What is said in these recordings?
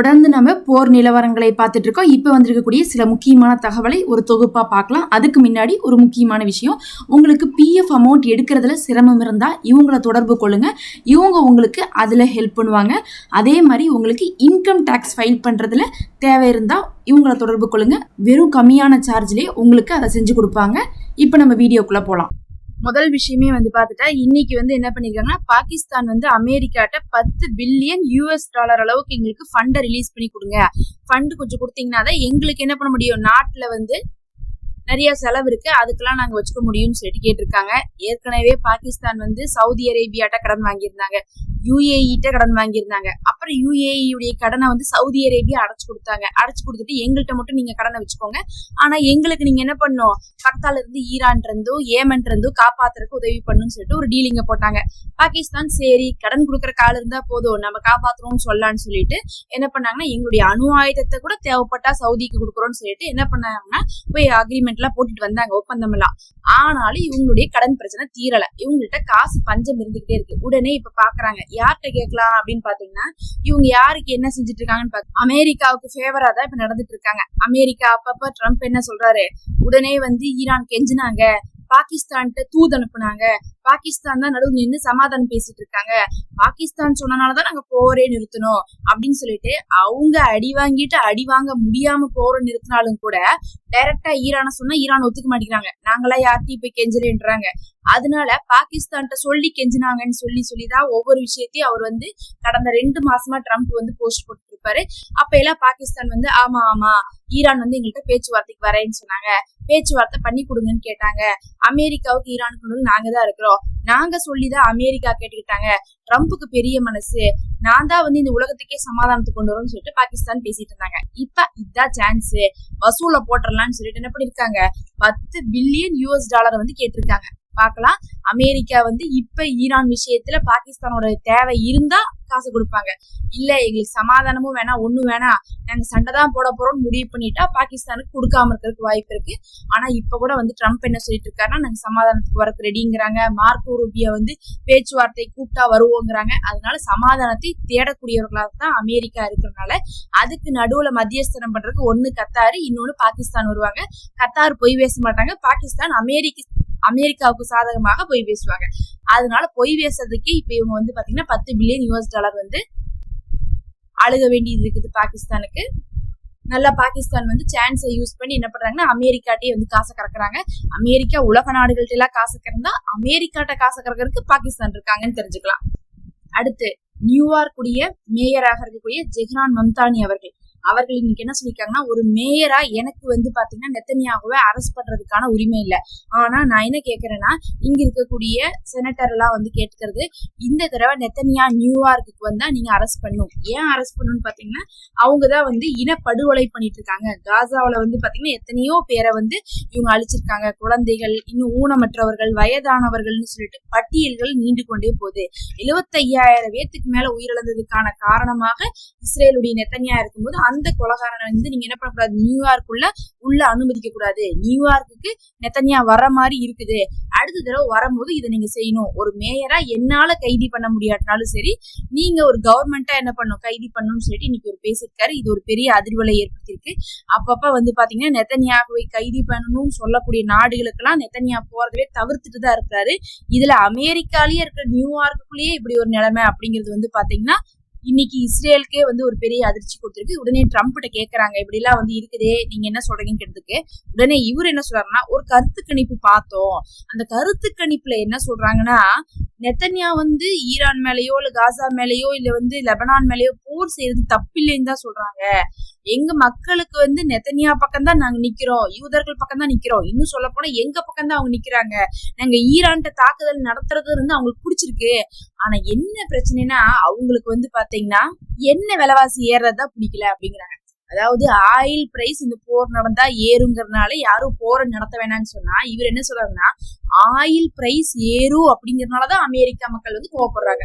தொடர்ந்து நம்ம போர் நிலவரங்களை பார்த்துட்டு இருக்கோம். இப்போ வந்திருக்கக்கூடிய சில முக்கியமான தகவலை ஒரு தொகுப்பா பார்க்கலாம். அதுக்கு முன்னாடி ஒரு முக்கியமான விஷயம், உங்களுக்கு பிஎஃப் அமௌண்ட் எடுக்கிறதுல சிரமம் இருந்தால் இவங்கள தொடர்பு கொள்ளுங்க. இவங்க உங்களுக்கு அதில் ஹெல்ப் பண்ணுவாங்க. அதே மாதிரி உங்களுக்கு இன்கம் டேக்ஸ் ஃபைல் பண்ணுறதுல தேவை இருந்தால் இவங்கள தொடர்பு கொள்ளுங்க. வெறும் கம்மியான சார்ஜ்லேயே உங்களுக்கு அதை செஞ்சு கொடுப்பாங்க. இப்போ நம்ம வீடியோக்குள்ளே போகலாம். முதல் விஷயமே பார்த்துட்டா இன்னைக்கு என்ன பண்ணிருக்காங்கன்னா, பாகிஸ்தான் அமெரிக்காட்ட $10 பில்லியன் அளவுக்கு எங்களுக்கு ஃபண்டை ரிலீஸ் பண்ணி கொடுங்க. ஃபண்ட் கொஞ்சம் கொடுத்தீங்கன்னா தான் எங்களுக்கு என்ன பண்ண முடியும், நாட்டுல நிறைய செலவு இருக்கு, அதுக்கெல்லாம் நாங்க வச்சுக்க முடியும்னு சொல்லிட்டு கேட்டிருக்காங்க. ஏற்கனவே பாகிஸ்தான் சவுதி அரேபியாட்ட கடன் வாங்கியிருந்தாங்க, யுஏஇட்ட கடன் வாங்கியிருந்தாங்க. அப்புறம் யுஏஇ உடைய கடனை சவுதி அரேபியா அடைச்சு கொடுத்தாங்க. அடைச்சு கொடுத்துட்டு எங்கள்கிட்ட மட்டும் நீங்க கடனை வச்சுக்கோங்க, ஆனா எங்களுக்கு நீங்க என்ன பண்ணும், பக்கத்தால இருந்து ஈரான் இருந்தோ ஏமன் இருந்தோ காப்பாத்துறதுக்கு உதவி பண்ணுன்னு சொல்லிட்டு ஒரு டீலிங்க போட்டாங்க. பாகிஸ்தான் சரி கடன் கொடுக்குற கால இருந்தா போதும் நம்ம காப்பாத்துறோம்னு சொல்லலான்னு சொல்லிட்டு என்ன பண்ணாங்கன்னா, எங்களுடைய அணு ஆயுதத்தை கூட தேவைப்பட்டா சவுதிக்கு கொடுக்குறோம்னு சொல்லிட்டு என்ன பண்ணாங்கன்னா போய் அக்ரிமெண்ட் எல்லாம் போட்டுட்டு வந்தாங்க, ஒப்பந்தம் எல்லாம். ஆனாலும் இவங்களுடைய கடன் பிரச்சனை தீரல. இவங்கள்ட்ட காசு பஞ்சம் இருந்துகிட்டே இருக்கு. உடனே இப்ப பாக்குறாங்க யார்கிட்ட கேட்கலாம் அப்படின்னு பாத்தீங்கன்னா, இவங்க யாருக்கு என்ன செஞ்சுட்டு இருக்காங்கன்னு அமெரிக்காவுக்கு ஃபேவரா தான் இப்ப நடந்துட்டு இருக்காங்க. அமெரிக்கா அப்பப்ப ட்ரம்ப் என்ன சொல்றாரு, உடனே ஈரான் கெஞ்சினாங்க, பாகிஸ்தான்கிட்ட தூது அனுப்புனாங்க, பாகிஸ்தான் தான் நடுவு நின்று சமாதானம் பேசிட்டு இருக்காங்க, பாகிஸ்தான் சொன்னனாலதான் நாங்க போரே நிறுத்தணும் அப்படின்னு சொல்லிட்டு அவங்க அடி வாங்க முடியாம போரை நிறுத்தினாலும் கூட டைரக்டா ஈரான சொன்னா ஈரான் ஒத்துக்க மாட்டேங்கிறாங்க. நாங்களா யார்ட்டையும் போய் கெஞ்சலேன்றாங்க. அதனால பாகிஸ்தான்கிட்ட சொல்லி கெஞ்சினாங்கன்னு சொல்லிதான் ஒவ்வொரு விஷயத்தையும் அவர் கடந்த 2 மாசமா ட்ரம்ப் போஸ்ட் போட்டு இருப்பாரு. அப்ப எல்லாம் பாகிஸ்தான் ஆமா ஈரான் எங்கள்கிட்ட பேச்சுவார்த்தைக்கு வரேன்னு சொன்னாங்க, பேச்சுவார்த்தை பண்ணி கொடுங்கன்னு கேட்டாங்க. அமெரிக்காவுக்கு ஈரானுக்கு நாங்க தான் இருக்கிறோம், நாங்க சொல்லிதான் அமெரிக்கா கேட்டுக்கிட்டாங்க, ட்ரம்ப்புக்கு பெரிய மனசு, நான் தான் இந்த உலகத்துக்கே சமாதானத்துக்கு கொண்டு வரோம்னு சொல்லிட்டு பாகிஸ்தான் பேசிட்டு இருந்தாங்க. இப்ப இதான் சான்ஸ், வசூல போட்டுடலாம்னு சொல்லிட்டு என்ன பண்ணிருக்காங்க, $10 பில்லியன் கேட்டிருக்காங்க. பாக்கலாம், அமெரிக்கா இப்ப ஈரான் விஷயத்துல பாகிஸ்தானோட தேவை இருந்தா காசு கொடுப்பாங்க, இல்ல எங்களுக்கு சமாதானமும் வேணாம் ஒண்ணும் வேணாம் நாங்க சண்டை தான் போட போறோம்னு முடிவு பண்ணிட்டா பாகிஸ்தானுக்கு கொடுக்காம இருக்கிறதுக்கு வாய்ப்பு இருக்கு. ஆனா இப்ப கூட ட்ரம்ப் என்ன சொல்லிட்டு இருக்காருன்னா, நாங்க சமாதானத்துக்கு வரக்கு ரெடிங்கிறாங்க. மார்க்கோ ரூபியோ பேச்சுவார்த்தை கூப்பிட்டா வருவோங்கிறாங்க. அதனால சமாதானத்தை தேடக்கூடியவர்களாக தான் அமெரிக்கா இருக்கிறதுனால அதுக்கு நடுவுல மத்தியஸ்தனம் பண்றதுக்கு ஒண்ணு கத்தாரு, இன்னொன்னு பாகிஸ்தான் வருவாங்க. கத்தார் பொய் பேச மாட்டாங்க, பாகிஸ்தான் அமெரிக்காவுக்கு சாதகமாக பொய் பேசுவாங்க. அதனால பொய் பேசுறதுக்கு இப்ப இவங்க பாத்தீங்கன்னா $10 பில்லியன் அழுக வேண்டியது இருக்குது பாகிஸ்தானுக்கு. நல்லா பாகிஸ்தான் சான்ஸை யூஸ் பண்ணி என்ன பண்றாங்கன்னா, அமெரிக்காட்டே காசை கறக்குறாங்க. அமெரிக்கா உலக நாடுகள்ட்ட எல்லாம் காசை கறந்தா அமெரிக்காட்ட காசை கறக்கிறதுக்கு பாகிஸ்தான் இருக்காங்கன்னு தெரிஞ்சுக்கலாம். அடுத்து நியூயார்க் உடைய மேயராக இருக்கக்கூடிய ஜெஹ்ரான் மம்தானி அவர்கள் இன்னைக்கு என்ன சொல்லிருக்காங்கன்னா, ஒரு மேயரா எனக்கு பாத்தீங்கன்னா நெத்தன்யாகுவை அரெஸ்ட் பண்றதுக்கான உரிமை இல்ல. ஆனா நான் என்ன கேக்குறேன்னா, இங்க இருக்கக்கூடிய செனட்டர் எல்லாம் கேட்டுக்கிறது, இந்த தடவை நெத்தன்யா நியூயார்க்கு வந்தா நீங்க அரெஸ்ட் பண்ணும். ஏன் அரெஸ்ட் பண்ணணும்னு பாத்தீங்கன்னா, அவங்கதான் இனப்படுகொலை பண்ணிட்டு இருக்காங்க. காசாவில பாத்தீங்கன்னா எத்தனையோ பேரை இவங்க அழிச்சிருக்காங்க. குழந்தைகள், இன்னும் ஊனமற்றவர்கள், வயதானவர்கள்னு சொல்லிட்டு பட்டியல்கள் நீண்டு கொண்டே போகுது. 75,000 பேத்துக்கு மேல உயிரிழந்ததுக்கான காரணமாக இஸ்ரேலுடைய நெத்தன்யா இருக்கும்போது அந்த கொலகாரனை நீங்க என்ன பண்ணக்கூடாது, நியூயார்க்குள்ள உள்ள அனுமதிக்க கூடாது. நியூயார்க்கு நெத்தன்யா வர மாதிரி இருக்குது, அடுத்த தடவை வரும்போது இதை நீங்க செய்யணும். ஒரு மேயரா என்னால கைதி பண்ண முடியாட்டினாலும் சரி, நீங்க ஒரு கவர்மெண்டா என்ன பண்ணும், கைதி பண்ணணும்னு சொல்லிட்டு இன்னைக்கு ஒரு பேசியிருக்காரு. இது ஒரு பெரிய அதிர்வலை ஏற்படுத்தியிருக்கு. அப்பப்ப பாத்தீங்கன்னா நெத்தன்யாவை கைதி பண்ணணும்னு சொல்லக்கூடிய நாடுகளுக்கெல்லாம் நெத்தன்யா போறதவே தவிர்த்துட்டு தான் இருக்கிறாரு. இதுல அமெரிக்காலயே இருக்கிற நியூயார்க்குள்ளேயே இப்படி ஒரு நிலைமை அப்படிங்கிறது பாத்தீங்கன்னா இன்னைக்கு இஸ்ரேலுக்கே ஒரு பெரிய அதிர்ச்சி கொடுத்திருக்கு. உடனே ட்ரம்ப்கிட்ட கேக்குறாங்க, இப்படி எல்லாம் இருக்குதே நீங்க என்ன சொல்றீங்கன்னு கேட்டதுக்கு உடனே இவர் என்ன சொல்றாருன்னா, ஒரு கருத்து கணிப்பு பார்த்தோம், அந்த கருத்து கணிப்புல என்ன சொல்றாங்கன்னா, நெத்தன்யா ஈரான் மேலேயோ இல்ல காசா மேலேயோ இல்ல லெபனான் மேலேயோ போர் செய்யறது தப்பில்லைன்னு தான் சொல்றாங்க. எங்க மக்களுக்கு நெத்தன்யா பக்கம் தான் நாங்க நிக்கிறோம், யூதர்கள் பக்கம் தான் நிக்கிறோம், இன்னும் சொல்ல போனா எங்க பக்கம் தான் அவங்க நிக்கிறாங்க. நாங்க ஈரான்ட்ட தாக்குதல் நடத்துறது அவங்களுக்கு பிடிச்சிருக்கு. ஆனா என்ன பிரச்சனைனா, அவங்களுக்கு பாத்தீங்கன்னா என்ன விலைவாசி ஏறதா பிடிக்கல அப்படிங்கிறாங்க. அதாவது ஆயில் பிரைஸ் இந்த போர் நடந்தா ஏறுங்கிறதுனால யாரும் போரை நடத்த வேணாம்னு சொன்னா, இவர் என்ன சொல்றாருன்னா, ஆயில் பிரைஸ் ஏறும் அப்படிங்கறதுனாலதான் அமெரிக்கா மக்கள் கோவப்படுறாங்க.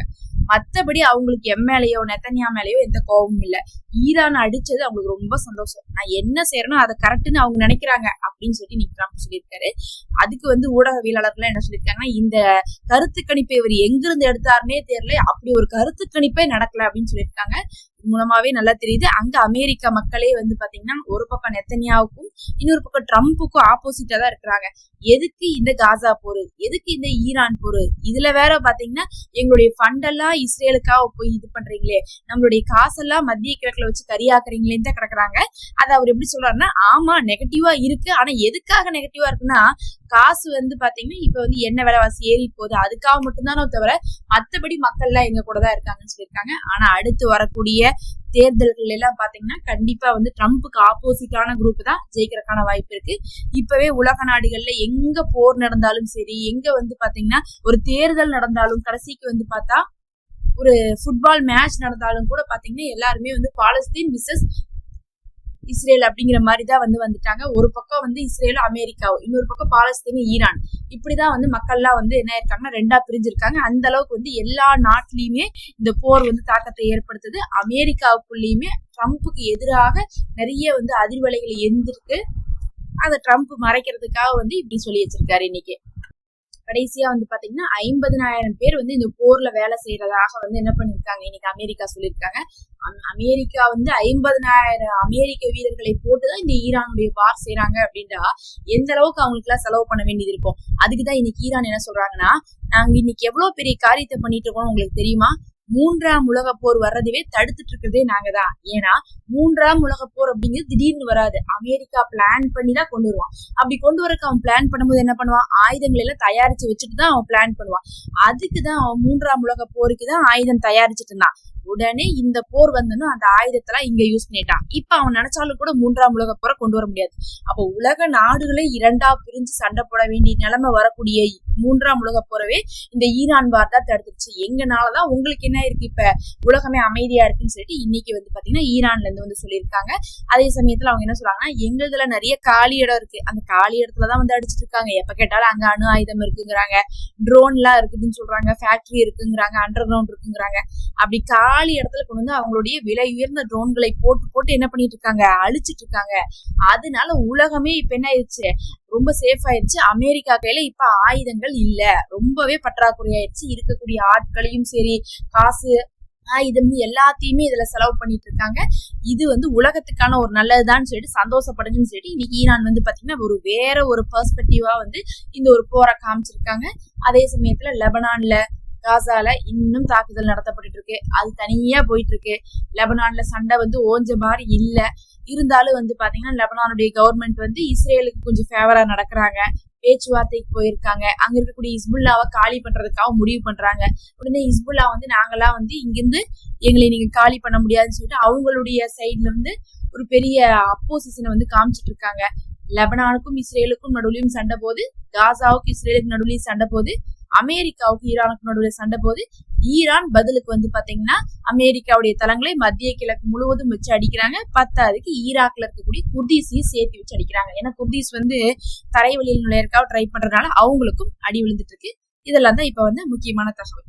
மத்தபடி அவங்களுக்கு மேலேயோ நெத்தன்யா மேலேயோ எந்த கோபமும் இல்ல. ஈரான் அடிச்சது அவங்களுக்கு ரொம்ப சந்தோஷம். நான் என்ன செய்யறேனோ அதை கரெக்ட்னு அவங்க நினைக்கிறாங்க அப்படின்னு சொல்லி ட்ரம்ப் சொல்லியிருக்காரு. அதுக்கு ஊடகவியலாளர்கள் என்ன சொல்லியிருக்காங்கன்னா, இந்த கருத்து கணிப்பை இவர் எங்கிருந்து எடுத்தாருன்னே தெரியல, அப்படி ஒரு கருத்து கணிப்பே நடக்கல அப்படின்னு சொல்லியிருக்காங்க. மூலமாவே நல்லா தெரியுது. அங்க அமெரிக்கா மக்களே வந்து பாத்தீங்கன்னா ஒரு பக்கம் நெத்தன்யாவுக்கும் இன்னொரு பக்கம் ட்ரம்ப்புக்கும் ஆப்போசிட்டா தான் இருக்கிறாங்க. எதுக்கு இந்த காசா போரு, எதுக்கு இந்த ஈரான் போரு, இதுல வேற பாத்தீங்கன்னா எங்களுடைய ஃபண்ட் எல்லாம் இஸ்ரேலுக்காக போய் இது பண்றீங்களே, நம்மளுடைய காசெல்லாம் மத்திய கிழக்குல வச்சு கரியாக்குறீங்களேன்னு தான் கிடக்குறாங்க. அதை அவர் எப்படி சொல்றாருன்னா, ஆமா நெகட்டிவா இருக்கு, ஆனா எதுக்காக நெகட்டிவா இருக்குன்னா காசு வந்து பாத்தீங்கன்னா இப்ப வந்து என்ன விலைவாசி ஏறி போகுது, அதுக்காக மட்டும்தானோ தவிர மத்தபடி மக்கள் எல்லாம் எங்க கூட தான் இருக்காங்கன்னு சொல்லியிருக்காங்க. ஆனா அடுத்து வரக்கூடிய தேர்தல்கள் எல்லாம் பாத்தீங்கன்னா கண்டிப்பா வந்து ட்ரம்ப்புக்கு ஆப்போசிட்டான குரூப் தான் ஜெயிக்கிறதுக்கான வாய்ப்பு இருக்கு. இப்பவே உலக நாடுகள்ல எங்க போர் நடந்தாலும் சரி, எங்க வந்து பாத்தீங்கன்னா ஒரு தேர்தல் நடந்தாலும், கடைசிக்கு வந்து பார்த்தா ஒரு ஃபுட்பால் மேட்ச் நடந்தாலும் கூட பாத்தீங்கன்னா எல்லாருமே வந்து பாலஸ்தீன் விசஸ் இஸ்ரேல் அப்படிங்கிற மாதிரி தான் வந்துட்டாங்க. ஒரு பக்கம் வந்து இஸ்ரேலும் அமெரிக்காவும், இன்னொரு பக்கம் பாலஸ்தீனும் ஈரான், இப்படிதான் வந்து மக்கள்லாம் வந்து என்ன இருக்காங்கன்னா ரெண்டா பிரிஞ்சிருக்காங்க. அந்த அளவுக்கு வந்து எல்லா நாட்டிலயுமே இந்த போர் வந்து தாக்கத்தை ஏற்படுத்துது. அமெரிக்காவுக்குள்ளேயுமே ட்ரம்ப்புக்கு எதிராக நிறைய வந்து அதிர்வலைகள் எழுந்திருக்கு. அதை ட்ரம்ப் மறைக்கிறதுக்காக வந்து இப்படி சொல்லி வச்சிருக்காரு. இன்னைக்கு கடைசியா வந்து பாத்தீங்கன்னா 50,000 பேர் வந்து இந்த போர்ல வேலை செய்யறதாக வந்து என்ன பண்ணிருக்காங்க, இன்னைக்கு அமெரிக்கா சொல்லியிருக்காங்க. அமெரிக்கா வந்து 50,000 அமெரிக்க வீரர்களை போட்டுதான் இந்த ஈரானுடைய வார் செய்யறாங்க அப்படின்றா எந்த அளவுக்கு அவங்களுக்கு எல்லாம் செலவு பண்ண வேண்டியது இருக்கும். அதுக்குதான் இன்னைக்கு ஈரான் என்ன சொல்றாங்கன்னா, நாங்க இன்னைக்கு எவ்வளவு பெரிய காரியத்தை பண்ணிட்டு இருக்கோம் உங்களுக்கு தெரியுமா, 3ஆம் உலக போர் வர்றதுவே தடுத்துட்டு இருக்கிறதே நாங்க தான். ஏன்னா 3ஆம் உலக போர் அப்படிங்கிறது திடீர்னு வராது, அமெரிக்கா பிளான் பண்ணி தான் கொண்டு வருவான். அப்படி கொண்டு வரக்கு அவன் பிளான் பண்ணும்போது என்ன பண்ணுவான், ஆயுதங்கள் எல்லாம் தயாரிச்சு வச்சுட்டு தான் அவன் பிளான் பண்ணுவான். அதுக்குதான் அவன் 3ஆம் உலக போருக்கு தான் ஆயுதம் தயாரிச்சுட்டு இருந்தான். உடனே இந்த போர் வந்தனும் அந்த ஆயுதத்தெல்லாம் இங்க யூஸ் பண்ணிட்டான். இப்ப அவன் நினைச்சாலும் கூட 3ஆம் உலக போரை கொண்டு வர முடியாது. அப்போ உலக நாடுகளே இரண்டா பிரிஞ்சு சண்டை போட வேண்டிய நிலைமை வரக்கூடிய 3ஆம் உலக போறவே இந்த ஈரான் வார் தான் தடுத்துருச்சு. எங்கனாலதான் உங்களுக்கு என்ன இருக்கு, இப்ப உலகமே அமைதியா இருக்குன்னு சொல்லிட்டு இன்னைக்கு வந்து பாத்தீங்கன்னா ஈரான்ல இருந்து வந்து சொல்லியிருக்காங்க. அதே சமயத்துல அவங்க என்ன சொல்றாங்கன்னா, எங்களுதுல நிறைய காலி இடம் இருக்கு, அந்த காலி இடத்துலதான் வந்து அடிச்சிட்டு இருக்காங்க. எப்ப கேட்டாலும் அங்க அணு ஆயுதம் இருக்குங்கிறாங்க, ட்ரோன் எல்லாம் இருக்குதுன்னு சொல்றாங்க, ஃபேக்டரி இருக்குங்கிறாங்க, அண்டர் கிரவுண்ட் இருக்குங்கிறாங்க. அப்படி காலி இடத்துல கொண்டு வந்து அவங்களுடைய விலை உயர்ந்த ட்ரோன்களை போட்டு என்ன பண்ணிட்டு இருக்காங்க, அழிச்சிட்டு இருக்காங்க. அதனால உலகமே இப்ப என்ன ஆயிடுச்சு, ரொம்ப சேஃப் ஆயிடுச்சு. அமெரிக்கா கையில இப்ப ஆயுதங்கள் இல்ல, ரொம்பவே பற்றாக்குறை ஆயிடுச்சு. இருக்கக்கூடிய ஆட்களையும் சரி, காசு, ஆயுதம் எல்லாத்தையுமே இதுல செலவு பண்ணிட்டு இருக்காங்க. இது வந்து உலகத்துக்கான ஒரு நல்லதுதான் சொல்லிட்டு சந்தோஷப்படுங்கன்னு சொல்லிட்டு இன்னைக்கு ஈரான் வந்து பாத்தீங்கன்னா ஒரு வேற ஒரு பெர்ஸ்பெக்டிவா வந்து இந்த ஒரு போரை காமிச்சிருக்காங்க. அதே சமயத்துல லெபனான்ல, காசால இன்னும் தாக்குதல் நடத்தப்பட்டு இருக்கு. அது தனியா போயிட்டு இருக்கு. லெபனான்ல சண்டை வந்து ஓஞ்ச மாதிரி இல்ல. இருந்தாலும் வந்து பாத்தீங்கன்னா லெபனானுடைய கவர்மெண்ட் வந்து இஸ்ரேலுக்கு கொஞ்சம் ஃபேவரா நடக்கிறாங்க. பேச்சுவார்த்தைக்கு போயிருக்காங்க. அங்க இருக்கக்கூடிய ஹிஸ்புல்லாவை காலி பண்றதுக்காக முடிவு பண்றாங்க. உடனே ஹிஸ்புல்லா வந்து நாங்கெல்லாம் வந்து இங்கிருந்து எங்களை நீங்க காலி பண்ண முடியாதுன்னு சொல்லிட்டு அவங்களுடைய சைட்ல இருந்து ஒரு பெரிய அப்போசிஷனை வந்து காமிச்சிட்டு இருக்காங்க. லெபனானுக்கும் இஸ்ரேலுக்கும் நடுவுலையும் சண்டை போது, காசாவுக்கு இஸ்ரேலுக்கு நடுவுலையும் சண்டை போது, அமெரிக்காவுக்கு ஈரானுக்கு நடுவுல சண்டை போது, ஈரான் பதிலுக்கு வந்து பாத்தீங்கன்னா அமெரிக்காவுடைய தளங்களை மத்திய கிழக்கு முழுவதும் வச்சு அடிக்கிறாங்க. பத்தாவதுக்கு ஈராக்ல இருக்கக்கூடிய குர்தீஸையும் சேர்த்து வச்சு அடிக்கிறாங்க. ஏன்னா குர்தீஸ் வந்து தரைவழியில் நுழையறக்காக ட்ரை பண்றதுனால அவங்களுக்கும் அடி விழுந்துட்டு இருக்கு. இதெல்லாம் தான் இப்ப வந்து முக்கியமான தகவல்.